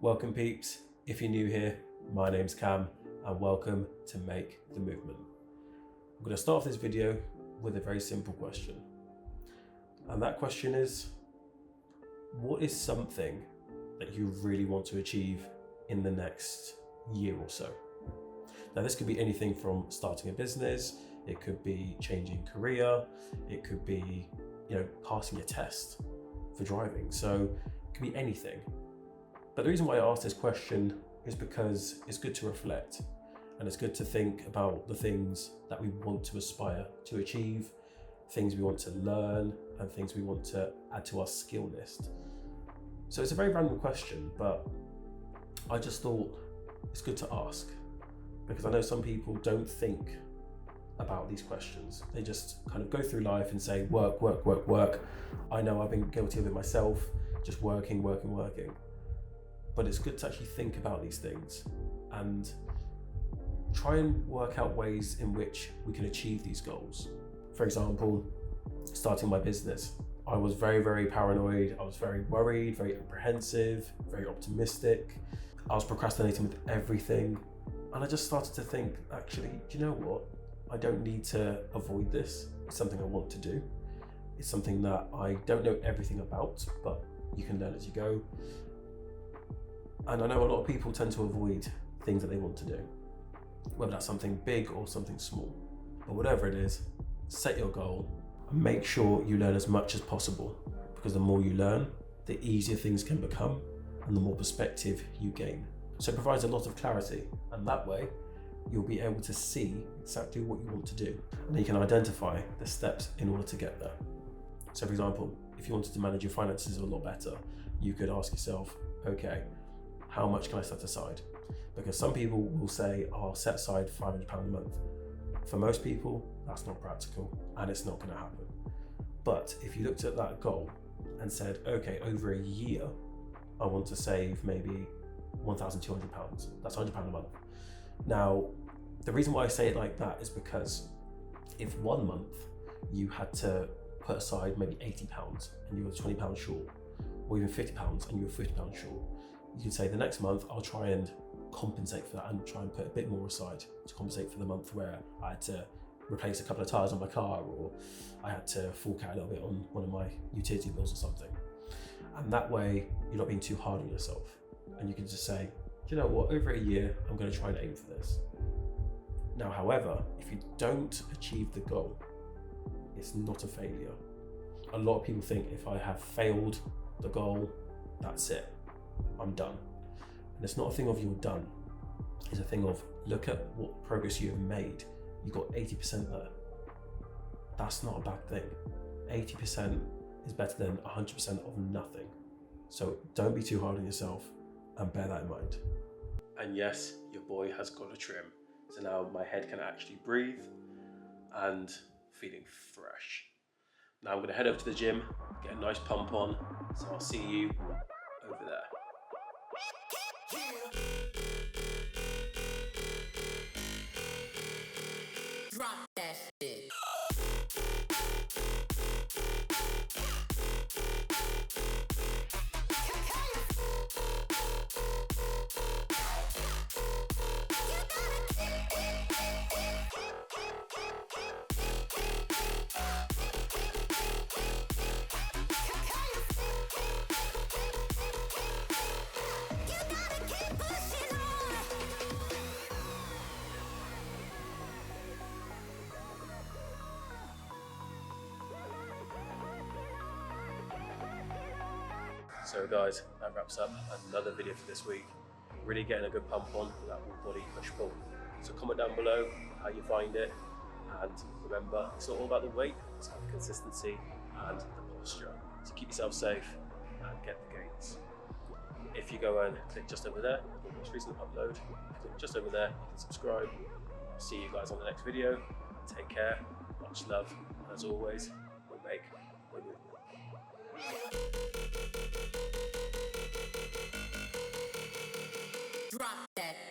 Welcome peeps, if you're new here, my name's Cam and welcome to Make the Movement. I'm going to start off this video with a very simple question. And that question is, what is something that you really want to achieve in the next year or so? Now this could be anything from starting a business, it could be changing career, it could be, passing a test for driving. So it could be anything. But the reason why I asked this question is because it's good to reflect and it's good to think about the things that we want to aspire to achieve, things we want to learn and things we want to add to our skill list. So it's a very random question, but I just thought it's good to ask because I know some people don't think about these questions. They just kind of go through life and say, work, work, work, work. I know I've been guilty of it myself, just working. But it's good to actually think about these things and try and work out ways in which we can achieve these goals. For example, starting my business, I was very, very paranoid. I was very worried, very apprehensive, very optimistic. I was procrastinating with everything. And I just started to think, actually, do you know what? I don't need to avoid this. It's something I want to do. It's something that I don't know everything about, but you can learn as you go. And I know a lot of people tend to avoid things that they want to do, whether that's something big or something small. But whatever it is, set your goal and make sure you learn as much as possible, because the more you learn, the easier things can become and the more perspective you gain. So it provides a lot of clarity, and that way you'll be able to see exactly what you want to do. And then you can identify the steps in order to get there. So for example, if you wanted to manage your finances a lot better, you could ask yourself, okay, how much can I set aside? Because some people will say, oh, I'll set aside £500 a month. For most people, that's not practical and it's not gonna happen. But if you looked at that goal and said, okay, over a year, I want to save maybe £1,200, that's £100 a month. Now, the reason why I say it like that is because if 1 month you had to put aside maybe £80 and you were £20 short, or even £50 and you were £50 short, you can say the next month I'll try and compensate for that and try and put a bit more aside to compensate for the month where I had to replace a couple of tyres on my car, or I had to fork out a little bit on one of my utility bills or something. And that way you're not being too hard on yourself. And you can just say, do you know what, over a year I'm going to try and aim for this. Now, however, if you don't achieve the goal, it's not a failure. A lot of people think if I have failed the goal, that's it. I'm done. And it's not a thing of you're done. It's a thing of look at what progress you have made. You got 80% there. That's not a bad thing. 80% is better than 100% of nothing. So don't be too hard on yourself and bear that in mind. And yes, your boy has got a trim. So now my head can actually breathe and feeling fresh. Now I'm gonna head over to the gym, get a nice pump on. So I'll see you over there. Drop that shit. So guys, that wraps up another video for this week. Really getting a good pump on with that whole body push pull. So comment down below how you find it, and remember, it's not all about the weight, it's about the consistency and the posture. So keep yourself safe and get the gains. If you go and click just over there, the most recent upload, click just over there, you can subscribe. See you guys on the next video. Take care, much love, and as always,